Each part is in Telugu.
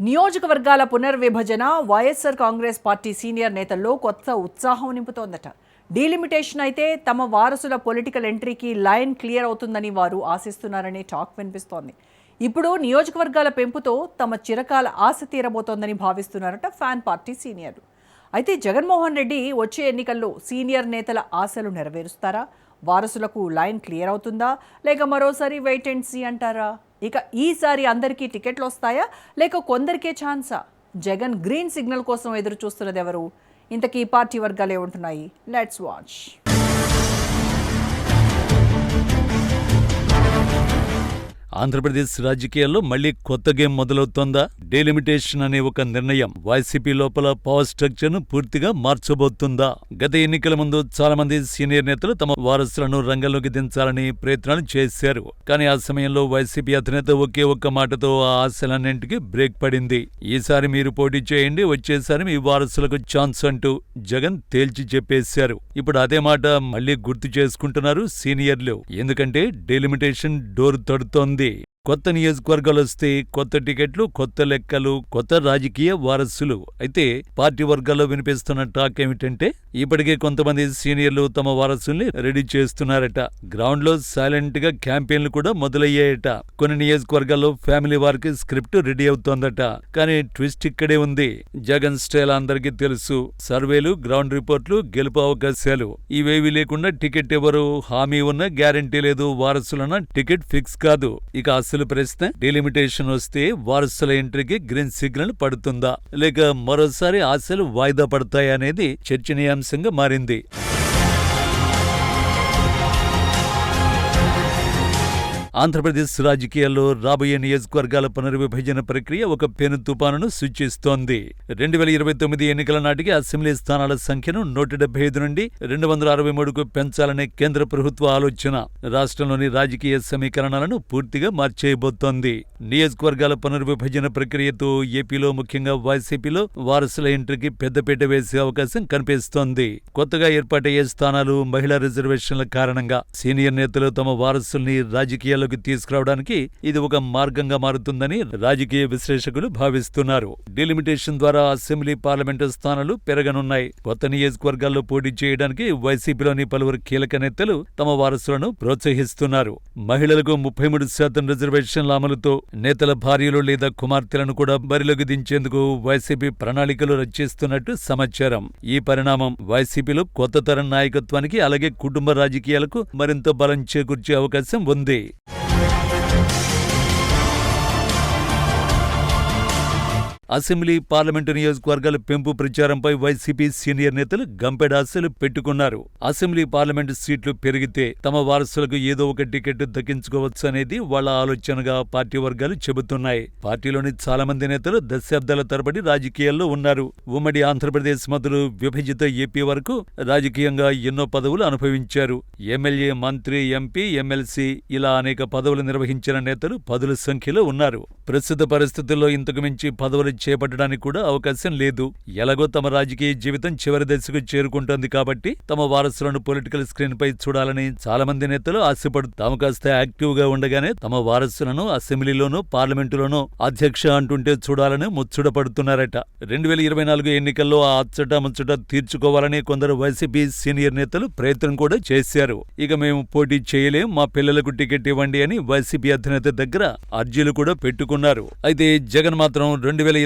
నియోజకవర్గాల పునర్విభజన వైఎస్ఆర్ కాంగ్రెస్ పార్టీ సీనియర్ నేతల్లో కొత్త ఉత్సాహం నింపుతోందట. డీలిమిటేషన్ అయితే తమ వారసుల పొలిటికల్ ఎంట్రీకి లైన్ క్లియర్ అవుతుందని వారు ఆశిస్తున్నారనే టాక్ వినిపిస్తోంది. ఇప్పుడు నియోజకవర్గాల పెంపుతో తమ చిరకాల ఆశ తీరబోతోందని భావిస్తున్నారట ఫ్యాన్ పార్టీ సీనియర్లు. అయితే జగన్మోహన్ రెడ్డి వచ్చే ఎన్నికల్లో సీనియర్ నేతల ఆశలు నెరవేరుస్తారా? వారసులకు లైన్ క్లియర్ అవుతుందా, లేక మరోసారి వెయిట్ అండ్ సీ అంటారా? ఇక ఈసారి అందరికీ టికెట్లు వస్తాయా, లేక కొందరికే ఛాన్సా? జగన్ గ్రీన్ సిగ్నల్ కోసం ఎదురు చూస్తున్నది ఎవరు? ఇంతకీ పార్టీ వర్గాలు ఏమంటున్నాయి? Let's watch. ఆంధ్రప్రదేశ్ రాజకీయాల్లో మళ్లీ కొత్త గేమ్ మొదలవుతోందా? డీలిమిటేషన్ అనే ఒక నిర్ణయం వైసీపీ లోపల పవర్ స్ట్రక్చర్ ను పూర్తిగా మార్చబోతుందా? గత ఎన్నికల ముందు చాలా మంది సీనియర్ నేతలు తమ వారసులను రంగంలోకి దించాలని ప్రయత్నాలు చేశారు. కానీ ఆ సమయంలో వైసీపీ అధినేత ఒకే ఒక్క మాటతో ఆ ఆశలన్నింటికి బ్రేక్ పడింది. ఈసారి మీరు పోటీ చేయండి, వచ్చేసారి మీ వారసులకు ఛాన్స్ అంటూ జగన్ తేల్చి చెప్పేశారు. ఇప్పుడు అదే మాట మళ్లీ గుర్తు చేసుకుంటున్నారు సీనియర్లు. ఎందుకంటే డీలిమిటేషన్ డోరు తడుతోంది. కొత్త నియోజకవర్గాలు వస్తే కొత్త టికెట్లు, కొత్త లెక్కలు, కొత్త రాజకీయ వారసులు. అయితే పార్టీ వర్గాల్లో వినిపిస్తున్న టాక్ ఏమిటంటే ఇప్పటికే కొంతమంది సీనియర్లు తమ వారసుల్ని రెడీ చేస్తున్నారట. గ్రౌండ్ లో సైలెంట్ గా క్యాంపెయిన్లు కూడా మొదలయ్యాయట. కొన్ని నియోజకవర్గాల్లో ఫ్యామిలీ వారికి స్క్రిప్ట్ రెడీ అవుతోందట. కానీ ట్విస్ట్ ఇక్కడే ఉంది. జగన్ స్టైల్ అందరికీ తెలుసు. సర్వేలు, గ్రౌండ్ రిపోర్ట్లు, గెలుపు అవకాశాలు ఇవేవి లేకుండా టికెట్ ఎవరు హామీ ఉన్నా గ్యారంటీ లేదు, వారసులన్న టికెట్ ఫిక్స్ కాదు. ఇక అసలు ప్రశ్న, డీలిమిటేషన్ వస్తే వారసుల ఎంట్రీకి గ్రీన్ సిగ్నల్ పడుతుందా, లేక మరోసారి ఆశలు వాయిదా పడతాయా అనేది చర్చనీయాంశంగా మారింది. ఆంధ్రప్రదేశ్ రాజకీయాల్లో రాబోయే నియోజకవర్గాల పునర్విభజన ప్రక్రియ ఒక పెను తుపానును సూచిస్తోంది. 2029 ఎన్నికల నాటికి అసెంబ్లీ స్థానాల సంఖ్యను 175 నుండి 263కు పెంచాలనే కేంద్ర ప్రభుత్వ ఆలోచన రాష్ట్రంలోని రాజకీయ సమీకరణాలను పూర్తిగా మార్చేయబోతోంది. నియోజకవర్గాల పునర్విభజన ప్రక్రియతో ఏపీలో, ముఖ్యంగా వైసీపీలో వారసుల ఎంట్రీకి పెద్దపీట వేసే అవకాశం కనిపిస్తోంది. కొత్తగా ఏర్పాటయ్యే స్థానాలు, మహిళా రిజర్వేషన్ల కారణంగా సీనియర్ నేతలు తమ వారసుల్ని రాజకీయాల్లో తీసుకురావడానికి ఇది ఒక మార్గంగా మారుతుందని రాజకీయ విశ్లేషకులు భావిస్తున్నారు. డీలిమిటేషన్ ద్వారా అసెంబ్లీ, పార్లమెంటు స్థానాలు పెరగనున్నాయి. కొత్త నియోజకవర్గాల్లో పోటీ చేయడానికి వైసీపీలోని పలువురు కీలక నేతలు తమ వారసులను ప్రోత్సహిస్తున్నారు. మహిళలకు 33% రిజర్వేషన్ల అమలుతో నేతల భార్యలు లేదా కుమార్తెలను కూడా బరిలోకి దించేందుకు వైసీపీ ప్రణాళికలు రచిస్తున్నట్టు సమాచారం. ఈ పరిణామం వైసీపీలో కొత్త తరం నాయకత్వానికి, అలాగే కుటుంబ రాజకీయాలకు మరింత బలం చేకూర్చే అవకాశం ఉంది. అసెంబ్లీ, పార్లమెంటు నియోజకవర్గాల పెంపు ప్రచారంపై వైసీపీ సీనియర్ నేతలు గంపెడాశలు పెట్టుకున్నారు. అసెంబ్లీ, పార్లమెంటు సీట్లు పెరిగితే తమ వారసులకు ఏదో ఒక టికెట్ దక్కించుకోవచ్చు అనేది వాళ్ల ఆలోచనగా పార్టీ వర్గాలు చెబుతున్నాయి. పార్టీలోని చాలా మంది నేతలు దశాబ్దాల తరబడి రాజకీయాల్లో ఉన్నారు. ఉమ్మడి ఆంధ్రప్రదేశ్ మొదలు విభజిత ఏపీ వరకు రాజకీయంగా ఎన్నో పదవులు అనుభవించారు. ఎమ్మెల్యే, మంత్రి, ఎంపీ, ఎమ్మెల్సీ ఇలా అనేక పదవులు నిర్వహించిన నేతలు పదుల సంఖ్యలో ఉన్నారు. ప్రస్తుత పరిస్థితుల్లో ఇంతకు మించి పదవులు చేపట్టడానికి కూడా అవకాశం లేదు. ఎలాగో తమ రాజకీయ జీవితం చివరి దశకు చేరుకుంటోంది కాబట్టి తమ వారసులను పొలిటికల్ స్క్రీన్ పై చూడాలని చాలా మంది నేతలు ఆశపడు తాము కాస్త యాక్టివ్ గా ఉండగానే తమ వారసులను అసెంబ్లీలోనూ, పార్లమెంటులోనూ అధ్యక్ష అంటుంటే చూడాలని ముచ్చట పడుతున్నారట. 2024 ఎన్నికల్లో ఆ అచ్చట ముచ్చట తీర్చుకోవాలని కొందరు వైసీపీ సీనియర్ నేతలు ప్రయత్నం కూడా చేశారు. ఇక మేము పోటీ చేయలేం, మా పిల్లలకు టికెట్ ఇవ్వండి అని వైసీపీ అధినేత దగ్గర అర్జీలు కూడా పెట్టుకున్నారు. అయితే జగన్ మాత్రం 2024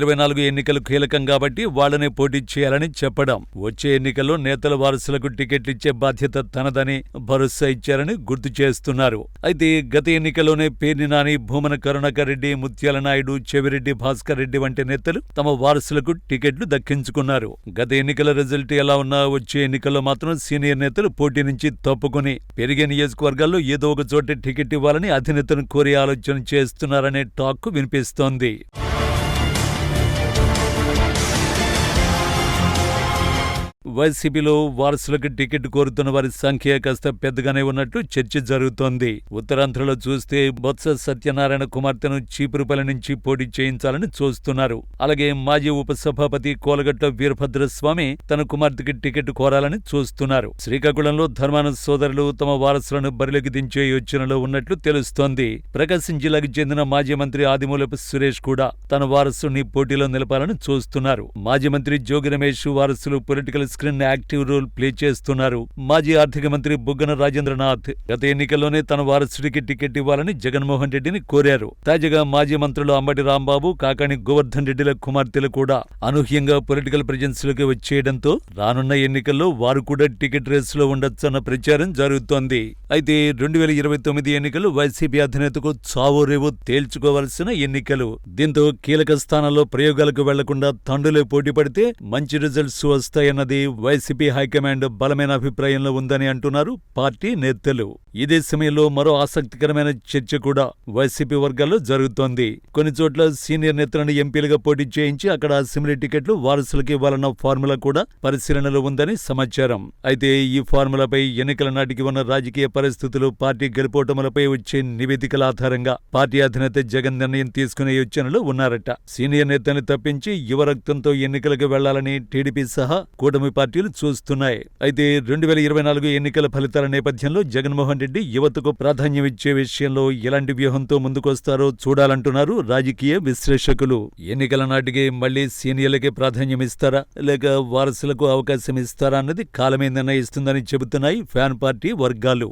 ఎన్నికలు కీలకం కాబట్టి వాళ్లనే పోటీ చేయాలని చెప్పడం, వచ్చే ఎన్నికల్లో నేతల వారసులకు టికెట్లు ఇచ్చే బాధ్యత తనదని భరోసా ఇచ్చారని గుర్తు చేస్తున్నారు. అయితే గత ఎన్నికల్లోనే పేర్ని నాని, భూమన కరుణాకర్ రెడ్డి, ముత్యాల నాయుడు, చెవిరెడ్డి భాస్కర్ రెడ్డి వంటి నేతలు తమ వారసులకు టికెట్లు దక్కించుకున్నారు. గత ఎన్నికల రిజల్ట్ ఎలా ఉన్నా వచ్చే ఎన్నికల్లో మాత్రం సీనియర్ నేతలు పోటీ నుంచి తప్పుకుని పెరిగే నియోజకవర్గాల్లో ఏదో ఒక చోట టికెట్ ఇవ్వాలని అధినేతను కోరే ఆలోచన చేస్తున్నారనే టాక్ వినిపిస్తోంది. వైసీపీలో వారసులకు టికెట్ కోరుతున్న వారి సంఖ్య కాస్త పెద్దగానే ఉన్నట్లు చర్చ జరుగుతోంది. ఉత్తరాంధ్రలో చూస్తే బొత్స సత్యనారాయణ కుమార్తెను చీపురుపల్లి నుంచి పోటీ చేయించాలని చూస్తున్నారు. అలాగే మాజీ ఉపసభాపతి కోలగట్ల వీరభద్రస్వామి తన కుమార్తెకి టికెట్ కోరాలని చూస్తున్నారు. శ్రీకాకుళంలో ధర్మాన సోదరులు తమ వారసులను బరిలోకి దించే యోచనలో ఉన్నట్లు తెలుస్తోంది. ప్రకాశం జిల్లాకు చెందిన మాజీ మంత్రి ఆదిమూలపు సురేష్ కూడా తన వారసుని పోటీలో నిలపాలని చూస్తున్నారు. మాజీ మంత్రి జోగి రమేష్ వారసులు political screen active role play చేస్తున్నారు. మాజీ ఆర్థిక మంత్రి బుగ్గన రాజేంద్రనాథ్ గత ఎన్నికల్లోనే తన వారసుడికి టికెట్ ఇవ్వాలని జగన్మోహన్ రెడ్డిని కోరారు. తాజాగా మాజీ మంత్రులు అంబటి రాంబాబు, కాకాణి గోవర్ధన్ రెడ్డిల కుమార్తెలు కూడా అనూహ్యంగా పొలిటికల్ ప్రెజెన్స్ లోకి వచ్చేయడంతో రానున్న ఎన్నికల్లో వారు కూడా టికెట్ రేసులో ఉండొచ్చన్న ప్రచారం జరుగుతోంది. అయితే 2029 ఎన్నికలు వైసీపీ అధినేతకు చావో రేవో తేల్చుకోవాల్సిన ఎన్నికలు. దీంతో కీలక స్థానాల్లో ప్రయోగాలకు వెళ్లకుండా తండ్రులే పోటీ పడితే మంచి రిజల్ట్స్ వస్తాయన్నది వైసీపీ హైకమాండ్ బలమైన అభిప్రాయంలో ఉందని అంటున్నారు పార్టీ నేతలు. ఇదే సమయంలో మరో ఆసక్తికరమైన చర్చ కూడా వైసీపీ వర్గాల్లో జరుగుతోంది. కొన్ని చోట్ల సీనియర్ నేతలను ఎంపీలుగా పోటీ చేయించి అక్కడ అసెంబ్లీ టికెట్లు వారసులకు ఇవ్వాలన్న ఫార్ములా కూడా పరిశీలనలో ఉందని సమాచారం. అయితే ఈ ఫార్ములాపై ఎన్నికల నాటికి ఉన్న రాజకీయ పరిస్థితులు, పార్టీ గెలుపోటములపై వచ్చే నివేదికల ఆధారంగా పార్టీ అధినేత జగన్ నిర్ణయం తీసుకునే యోచనలో ఉన్నారట. సీనియర్ నేతల్ని తప్పించి యువ రక్తంతో ఎన్నికలకు వెళ్లాలని టీడీపీ సహా కూటమి పార్టీలు చూస్తున్నాయి. అయితే 2024 ఎన్నికల ఫలితాల నేపథ్యంలో జగన్మోహన్ రెడ్డి యువతకు ప్రాధాన్యమిచ్చే విషయంలో ఎలాంటి వ్యూహంతో ముందుకొస్తారో చూడాలంటున్నారు రాజకీయ విశ్లేషకులు. ఎన్నికల నాటికి మళ్లీ సీనియర్లకే ప్రాధాన్యమిస్తారా లేక వారసులకు అవకాశం ఇస్తారా అన్నది కాలమే నిర్ణయిస్తుందని చెబుతున్నాయి ఫ్యాన్ పార్టీ వర్గాలు.